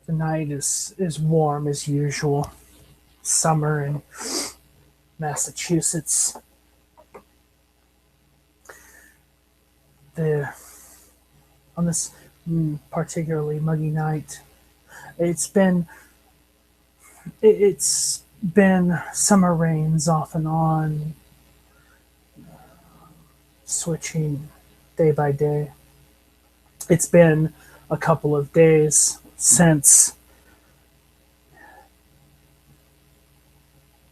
The night is warm as usual. Summer in Massachusetts. The on this particularly muggy night, it's been it's been summer rains off and on, switching day by day. It's been a couple of days since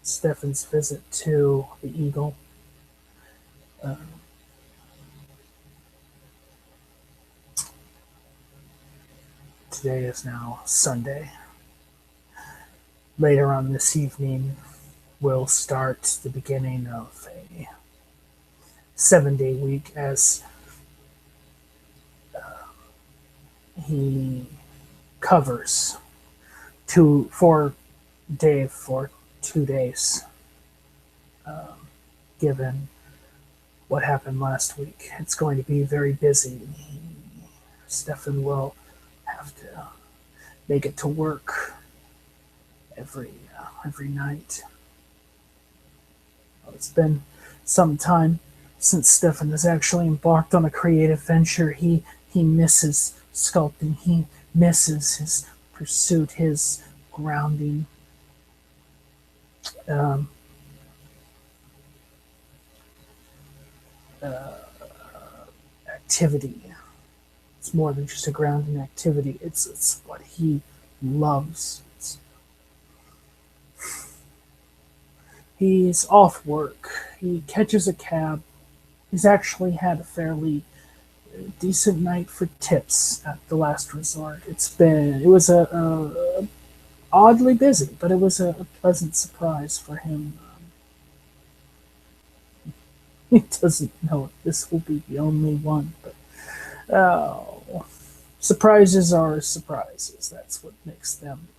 Stefan's visit to the Eagle. Today is now Sunday. Later on this evening, we'll start the beginning of a 7-day week as he covers for Dave for 2 days, given what happened last week. It's going to be very busy. Stefan will have to make it to work every night. Well, it's been some time since Stefan has actually embarked on a creative venture. He misses sculpting. He misses his pursuit, his grounding. Activity. It's more than just a grounding activity. It's what he loves. He's off work. He catches a cab. He's actually had a fairly decent night for tips at the last resort. It was a oddly busy, but it was a pleasant surprise for him. He doesn't know if this will be the only one, but surprises are surprises. That's what makes them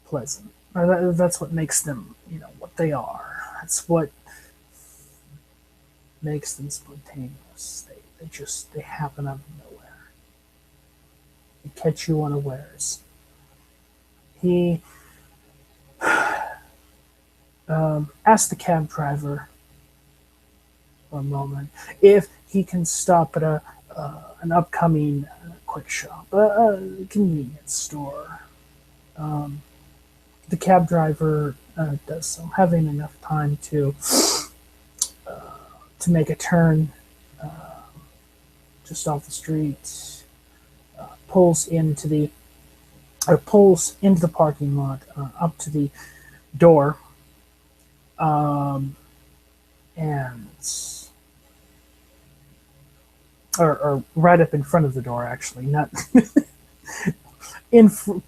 pleasant. Or that's what makes them, what they are. That's what makes them spontaneous. They happen out of nowhere. They catch you unawares. He asked the cab driver for a moment if he can stop at an upcoming quick shop, a convenience store. The cab driver does so, having enough time to make a turn just off the street. Pulls into the parking lot, up to the door, and or right up in front of the door, actually, not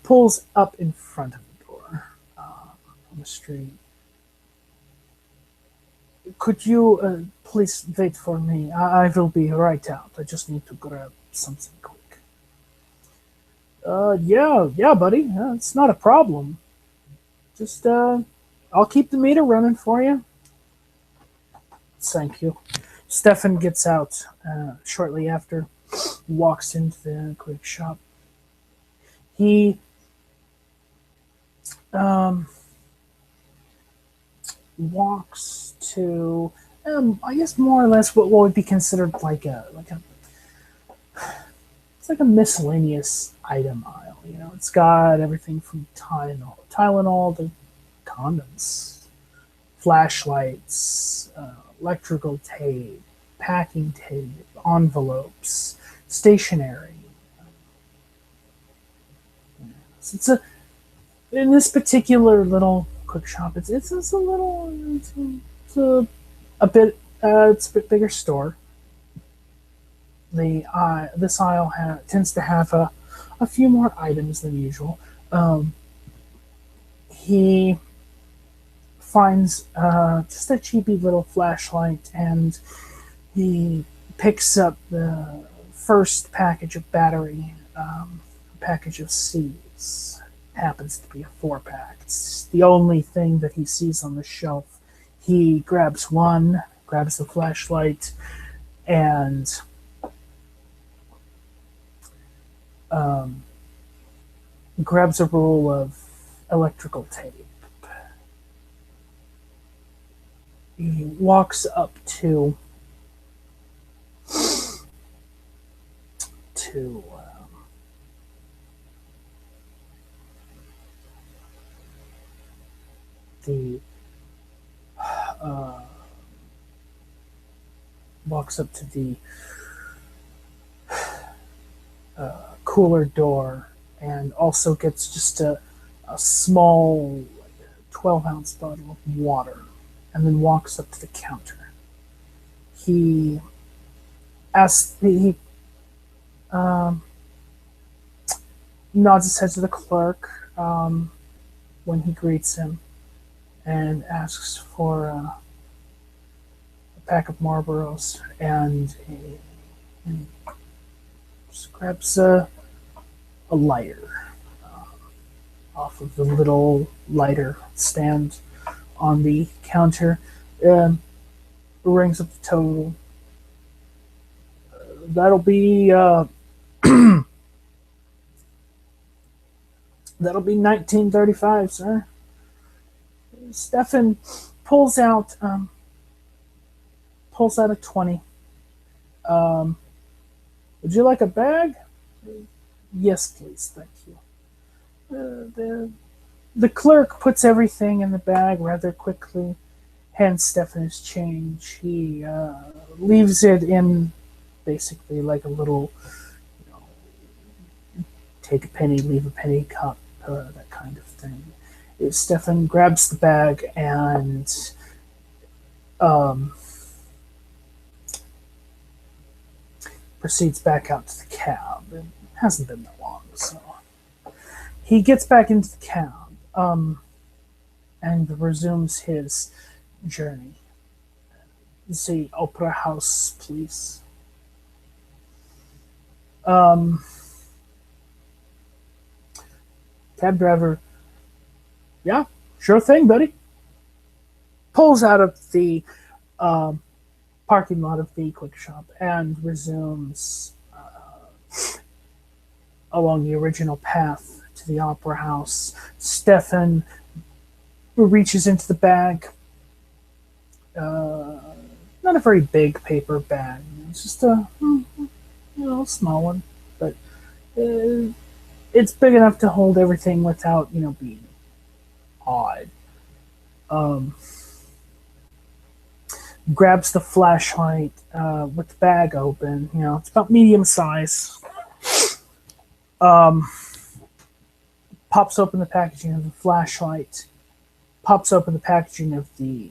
pulls up in front of the door on the street. Could you please wait for me? I will be right out. I just need to grab something quick. Yeah, buddy. It's not a problem. Just, I'll keep the meter running for you. Thank you. Stefan gets out shortly after, walks into the quick shop. He walks to, I guess more or less what would be considered it's like a miscellaneous item aisle. It's got everything from Tylenol to condoms, flashlights, electrical tape, packing tape, envelopes, stationery. In this particular little quick shop, it's a bit bigger store. This aisle tends to have a few more items than usual. He finds just a cheapy little flashlight, and he picks up the first package of battery, a package of seeds. Happens to be a 4-pack. It's the only thing that he sees on the shelf. He grabs one, grabs the flashlight, and grabs a roll of electrical tape. He walks up to the uh, walks up to the cooler door and also gets just a small 12-ounce bottle of water and then walks up to the counter. He asks, he nods his head to the clerk when he greets him and asks for a pack of Marlboros and just grabs a lighter off of the little lighter stand on the counter. Rings up the total. That'll be that'll be 1935, sir. Stefan pulls out a 20. Would you like a bag? Yes, please, thank you. The clerk puts everything in the bag rather quickly, hands Stefan his change. He leaves it in basically like a little, you know, take a penny, leave a penny cup, that kind of thing. Stefan grabs the bag and proceeds back out to the cab. It hasn't been that long, so he gets back into the cab and resumes his journey. The opera house, please. Cab driver, yeah, sure thing, buddy. Pulls out of the parking lot of the quick shop and resumes along the original path to the opera house. Stefan reaches into the bag. Not a very big paper bag. It's just a small one, but it's big enough to hold everything without being odd. Grabs the flashlight with the bag open. It's about medium size. Pops open the packaging of the flashlight. Pops open the packaging of the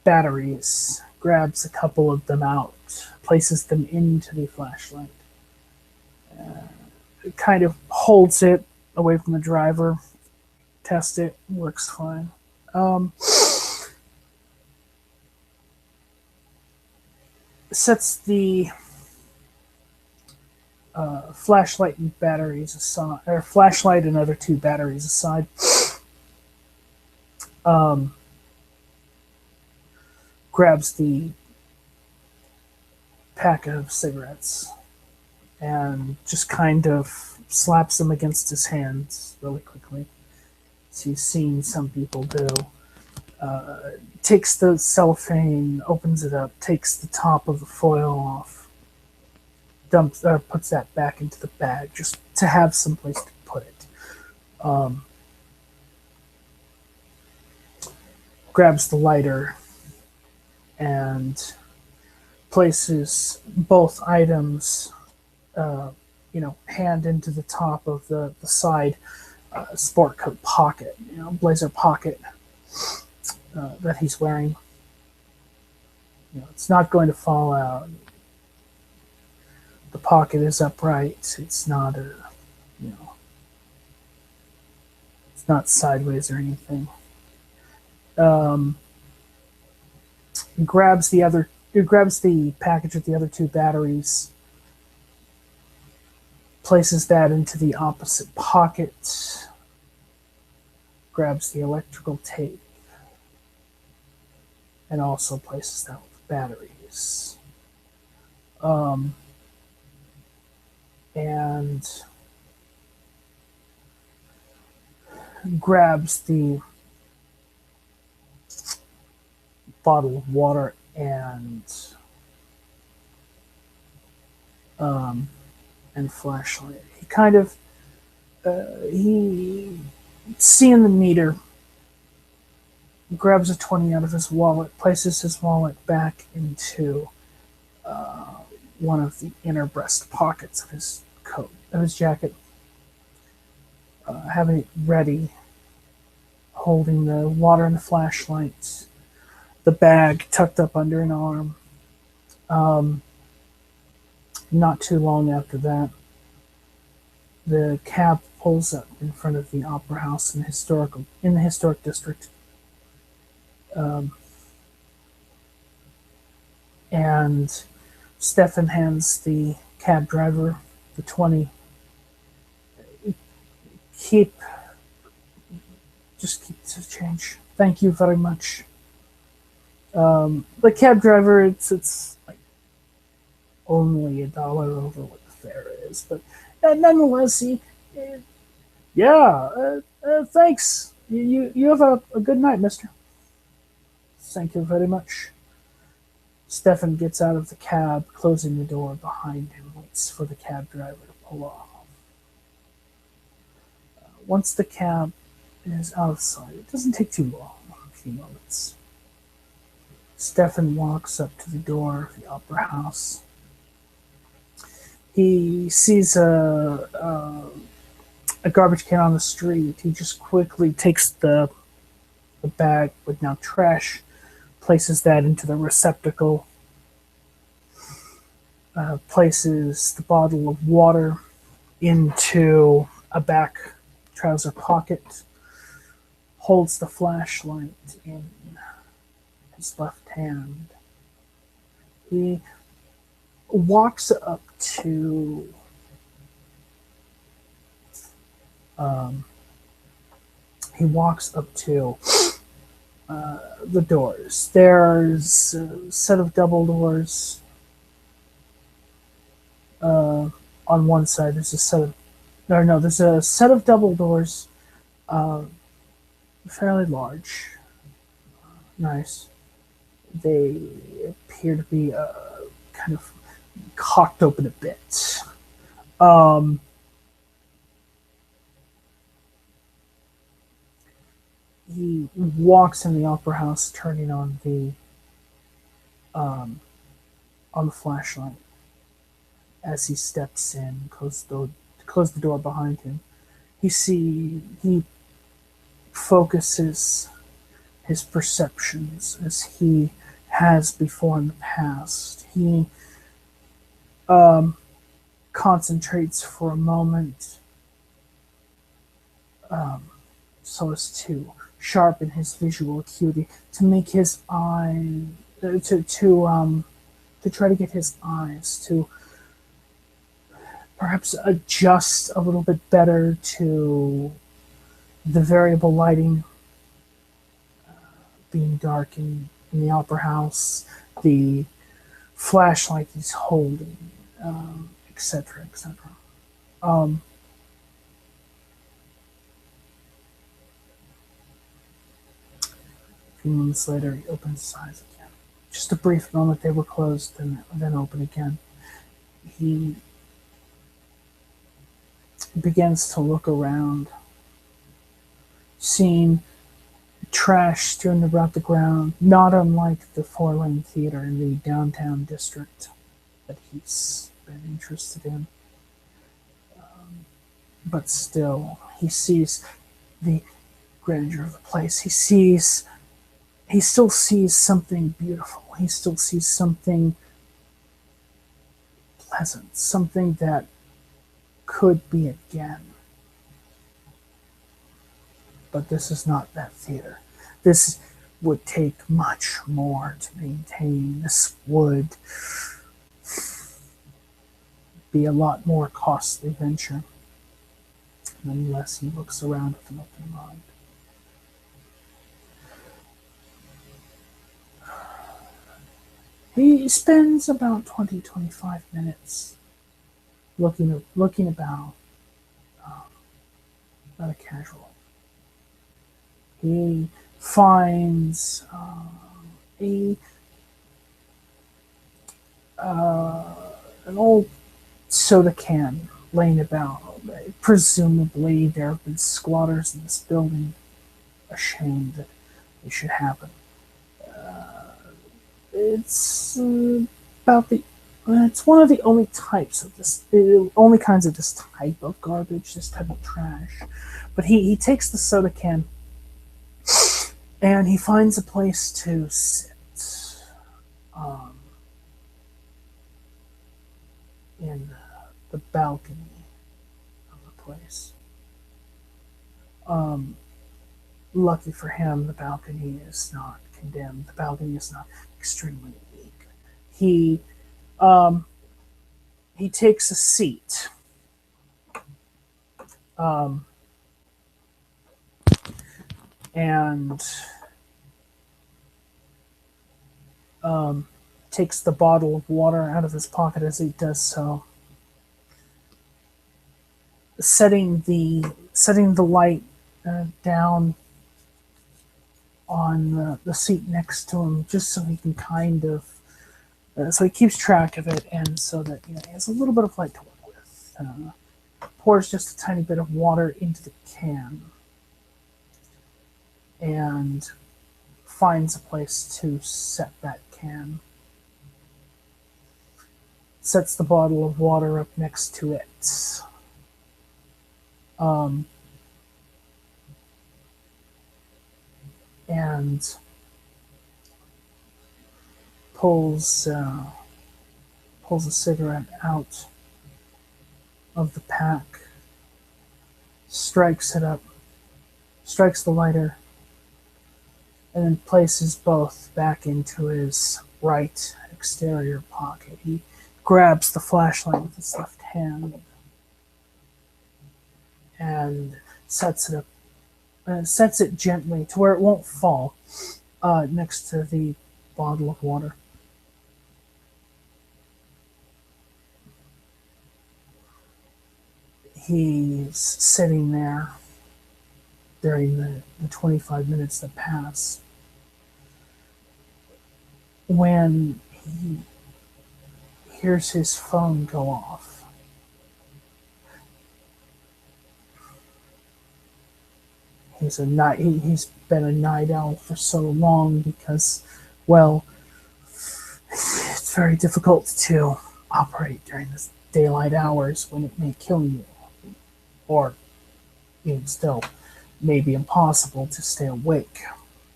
batteries. Grabs a couple of them out. Places them into the flashlight. Kind of holds it away from the driver. Test it. Works fine. Sets the flashlight and batteries aside, or flashlight and other two batteries aside. Grabs the pack of cigarettes and just kind of slaps them against his hands really quickly, as you've seen some people do. Takes the cellophane, opens it up, takes the top of the foil off, puts that back into the bag just to have some place to put it. Grabs the lighter and places both items, hand into the top of the side sport coat pocket, blazer pocket that he's wearing. It's not going to fall out. The pocket is upright. It's not it's not sideways or anything. Grabs the package with the other two batteries, places that into the opposite pocket, grabs the electrical tape, and also places that with the batteries. And grabs the bottle of water and flashlight. He kind of he seeing the meter, grabs a 20 out of his wallet, places his wallet back into one of the inner breast pockets of his coat, of his jacket, having it ready, holding the water and the flashlight, the bag tucked up under an arm. Not too long after that, the cab pulls up in front of the opera house in the historic district. And Stefan hands the cab driver the 20. Just keep the change. Thank you very much. The cab driver, it's like only $1 over what the fare is, but nonetheless, thanks. You have a good night, mister. Thank you very much. Stefan gets out of the cab, closing the door behind him, waits for the cab driver to pull off. Once the cab is out of sight, it doesn't take too long, a few moments. Stefan walks up to the door of the opera house. He sees a garbage can on the street. He just quickly takes the bag with now trash, places that into the receptacle, places the bottle of water into a back trouser pocket, holds the flashlight in his left hand. He walks up to the doors. There's a set of double doors on one side. There's a set of double doors, fairly large, nice. They appear to be kind of cocked open a bit. He walks in the opera house, turning on the flashlight. As he steps in, close the door behind him, he focuses his perceptions as he has before in the past. He concentrates for a moment, so as to sharpen his visual acuity, to make his eye to try to get his eyes to perhaps adjust a little bit better to the variable lighting, being dark in the opera house, the flashlight he's holding, etc., etc. A few moments later, he opens his eyes again. Just a brief moment, they were closed and then open again. He begins to look around, seeing trash strewn about the ground, not unlike the four-lane theater in the downtown district that he's been interested in. But still, he sees the grandeur of the place. He still sees something beautiful. He still sees something pleasant, something that could be again. But this is not that theater. This would take much more to maintain. This would be a lot more costly venture. Nonetheless, he looks around with an open mind. He spends about 20-25 minutes looking about, not a casual. He finds a an old soda can laying about. Presumably, there have been squatters in this building. A shame that it should happen. It's about the. It's one of the only types of this, only kinds of this type of garbage, this type of trash. But he takes the soda can and he finds a place to sit um, in the balcony of the place. Um, Lucky for him, the balcony is not condemned. The balcony is not extremely weak. He um, he takes a seat. Um, and takes the bottle of water out of his pocket as he does so, setting the light down on the seat next to him, just so he can kind of so he keeps track of it, and so that he has a little bit of light to work with. Pours just a tiny bit of water into the can, and finds a place to set that can. Sets the bottle of water up next to it. Um, and pulls a cigarette out of the pack, strikes it up, strikes the lighter, and then places both back into his right exterior pocket. He grabs the flashlight with his left hand and sets it gently to where it won't fall next to the bottle of water. He's sitting there during the 25 minutes that pass when he hears his phone go off. He's been a night owl for so long because, well, it's very difficult to operate during the daylight hours when it may kill you, or even still, may be impossible to stay awake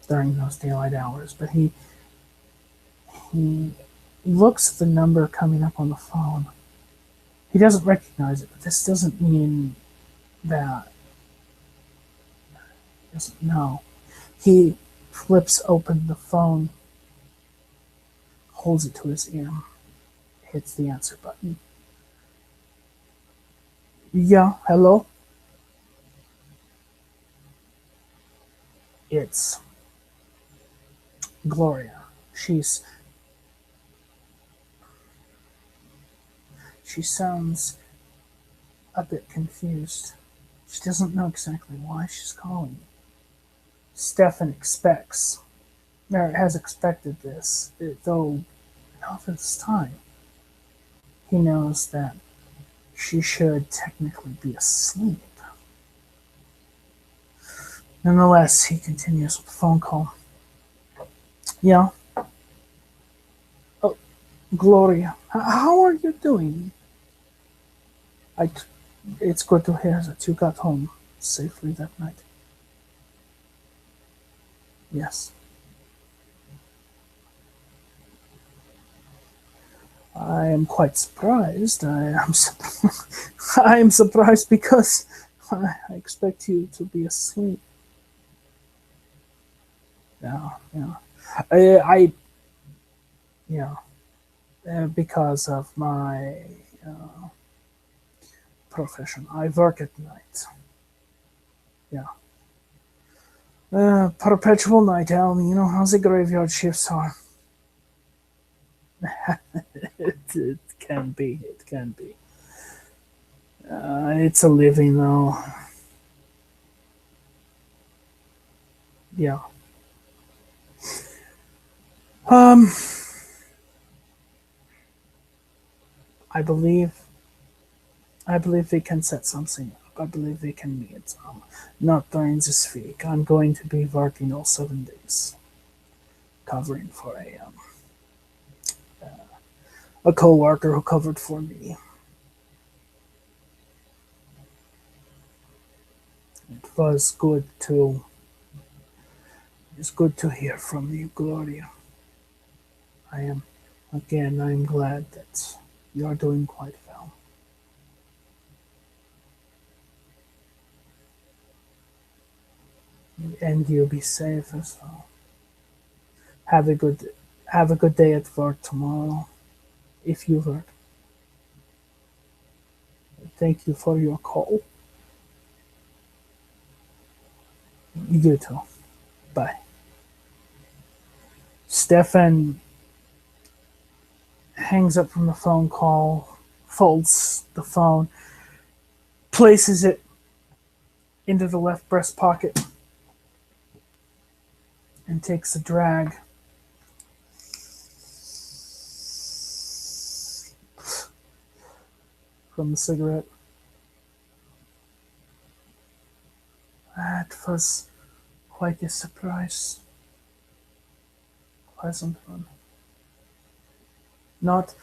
during those daylight hours. But he looks at the number coming up on the phone. He doesn't recognize it, but this doesn't mean that he doesn't know. He flips open the phone, holds it to his ear, hits the answer button. Yeah, hello? It's Gloria. She sounds a bit confused. She doesn't know exactly why she's calling. Stefan has expected this, though not this time. He knows that she should technically be asleep. Nonetheless, he continues with the phone call. Yeah. Oh, Gloria, how are you doing? It's good to hear that you got home safely that night. Yes. I am quite surprised. I am surprised because I expect you to be asleep. Yeah, yeah. I yeah, because of my profession. I work at night. Yeah. Perpetual night owl. You know how the graveyard shifts are. It can be. It can be. It's a living though. Yeah. Um, I believe I believe they can set something up. I believe they can meet. Not during this week. I'm going to be working all 7 days, covering for a co-worker who covered for me. It was good to it's good to hear from you, Gloria. I am I am glad that you are doing quite well. And you'll be safe as well. Have a good have a good day at work tomorrow, if you work. Thank you for your call. You too. Bye. Stefan hangs up from the phone call, folds the phone, places it into the left breast pocket, and takes a drag from the cigarette. That was quite a surprise. Pleasant one. Not.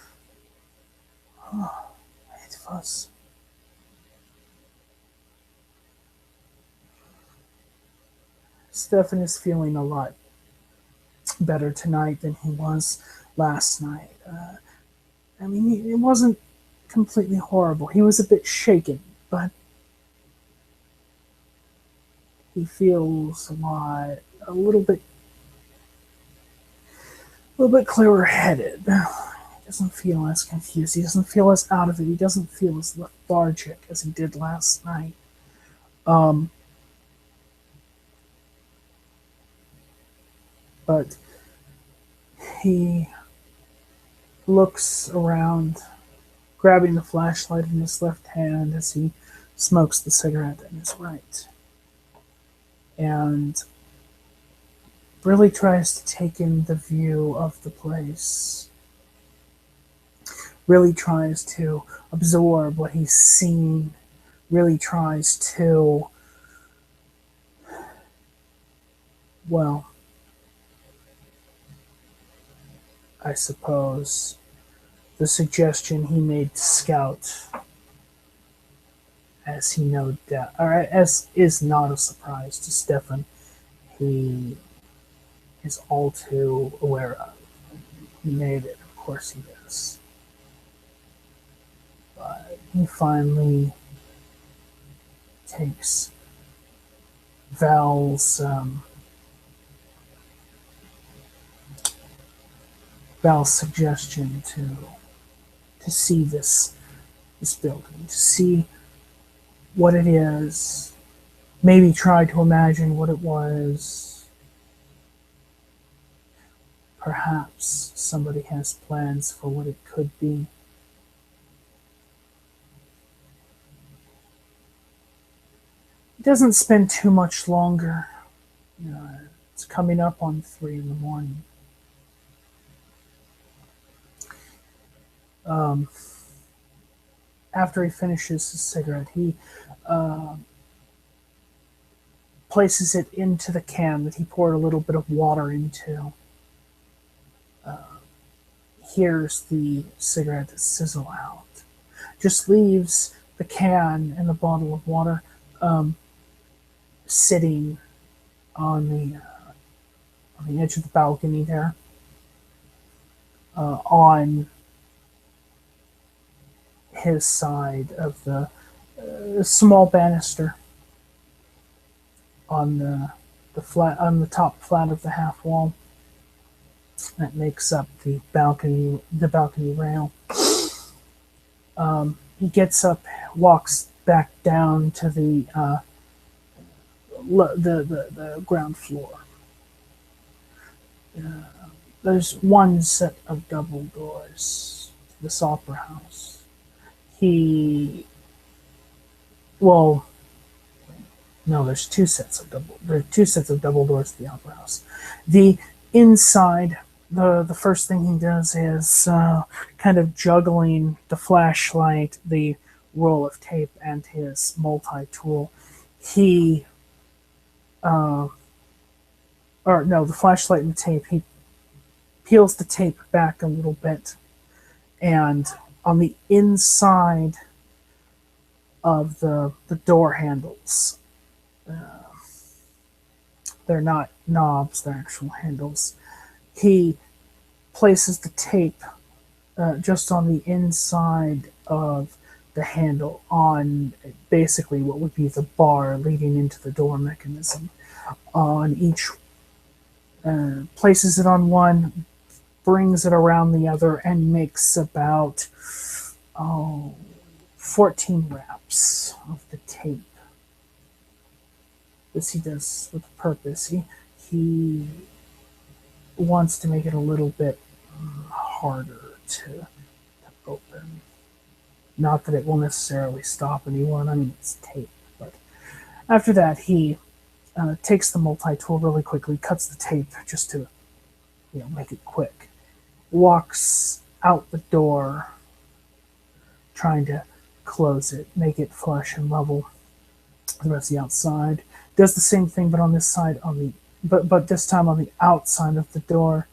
It was. Stefan is feeling a lot better tonight than he was last night. I mean, it wasn't completely horrible. He was a bit shaken, but he feels a little bit clearer headed. He doesn't feel as confused. He doesn't feel as out of it. He doesn't feel as lethargic as he did last night. Um, but he looks around, grabbing the flashlight in his left hand as he smokes the cigarette in his right, and really tries to take in the view of the place. Really tries to absorb what he's seen. Really tries to, well, I suppose the suggestion he made to Scout, as he no doubt, or as is not a surprise to Stefan, he is all too aware of. He made it, of course he is. But he finally takes Val's Val's suggestion to see this building, to see what it is, maybe try to imagine what it was. Perhaps somebody has plans for what it could be. It doesn't spend too much longer. It's coming up on 3 in the morning. After he finishes his cigarette, he places it into the can that he poured a little bit of water into. Hears the cigarette sizzle out. Just leaves the can and the bottle of water sitting on the edge of the balcony there, on his side of the small banister on the top flat of the half wall that makes up the balcony rail. He gets up, walks back down to the ground floor. There's one set of double doors to this opera house. He, well, No, there's two sets of double. There are two sets of double doors to the opera house. The inside, the first thing he does is kind of juggling the flashlight, the roll of tape, and his multi-tool. He, or no, the flashlight and the tape. He peels the tape back a little bit, and on the inside of the door handles, they're not knobs, they're actual handles. He places the tape just on the inside of the handle on basically what would be the bar leading into the door mechanism. On each, places it on one, brings it around the other, and makes about 14 wraps of the tape. This he does with purpose. He wants to make it a little bit harder to open. Not that it will necessarily stop anyone. I mean, it's tape. But after that, he takes the multi-tool really quickly, cuts the tape just to make it quick, walks out the door, trying to close it, make it flush and level the rest of the outside. Does the same thing, but on this side, but this time on the outside of the door,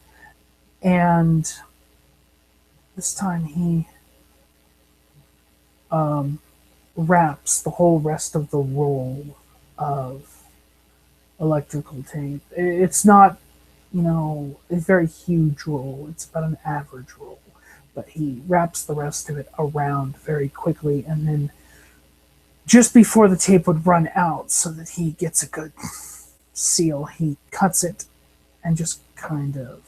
and this time he wraps the whole rest of the roll of electrical tape. It's not, a very huge roll. It's about an average roll, but he wraps the rest of it around very quickly, and then just before the tape would run out, so that he gets a good seal, he cuts it and just kind of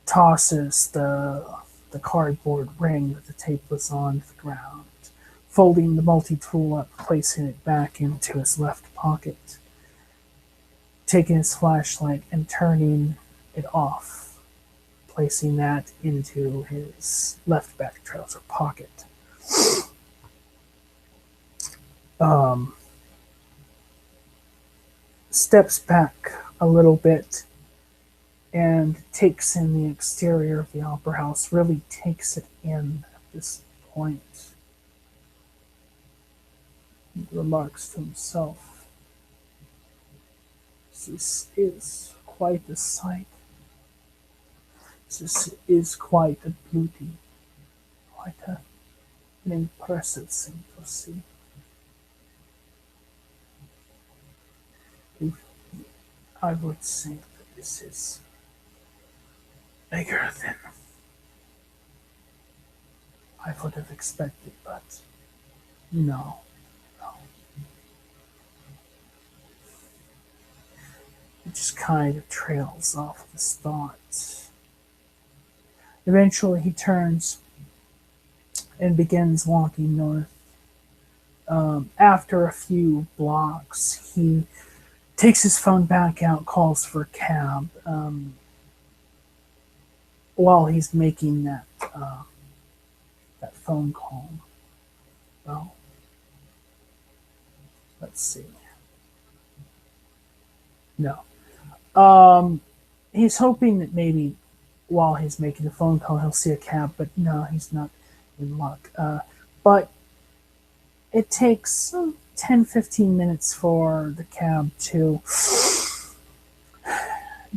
tosses the cardboard ring that the tape was on to the ground, folding the multi-tool up, placing it back into his left pocket, taking his flashlight and turning it off, placing that into his left back trouser pocket. Steps back a little bit and takes in the exterior of the opera house, really takes it in at this point. He remarks to himself, "This is quite a sight. This is quite a beauty, quite an impressive thing to see. I would think that this is bigger than I would have expected, but no, no." It just kind of trails off of his thoughts. Eventually, he turns and begins walking north. After a few blocks, he takes his phone back out, calls for a cab. While he's making that phone call, well, let's see. No, he's hoping that maybe while he's making the phone call, he'll see a cab, but no, he's not in luck. But it takes 10-15 minutes for the cab to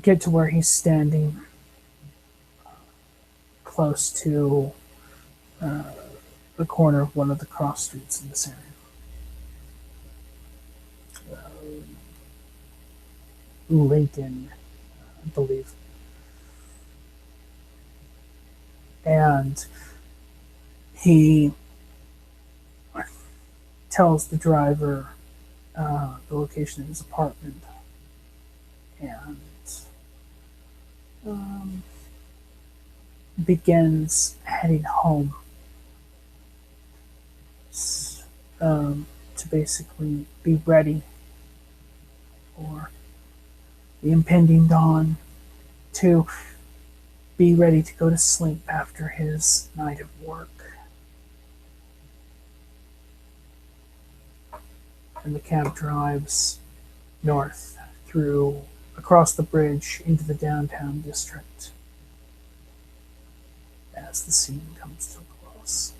get to where he's standing, close to the corner of one of the cross streets in this area. Lincoln, I believe. And he tells the driver the location of his apartment, and begins heading home to basically be ready for the impending dawn, to be ready to go to sleep after his night of work. and the cab drives north through across the bridge into the downtown district as the scene comes to a close.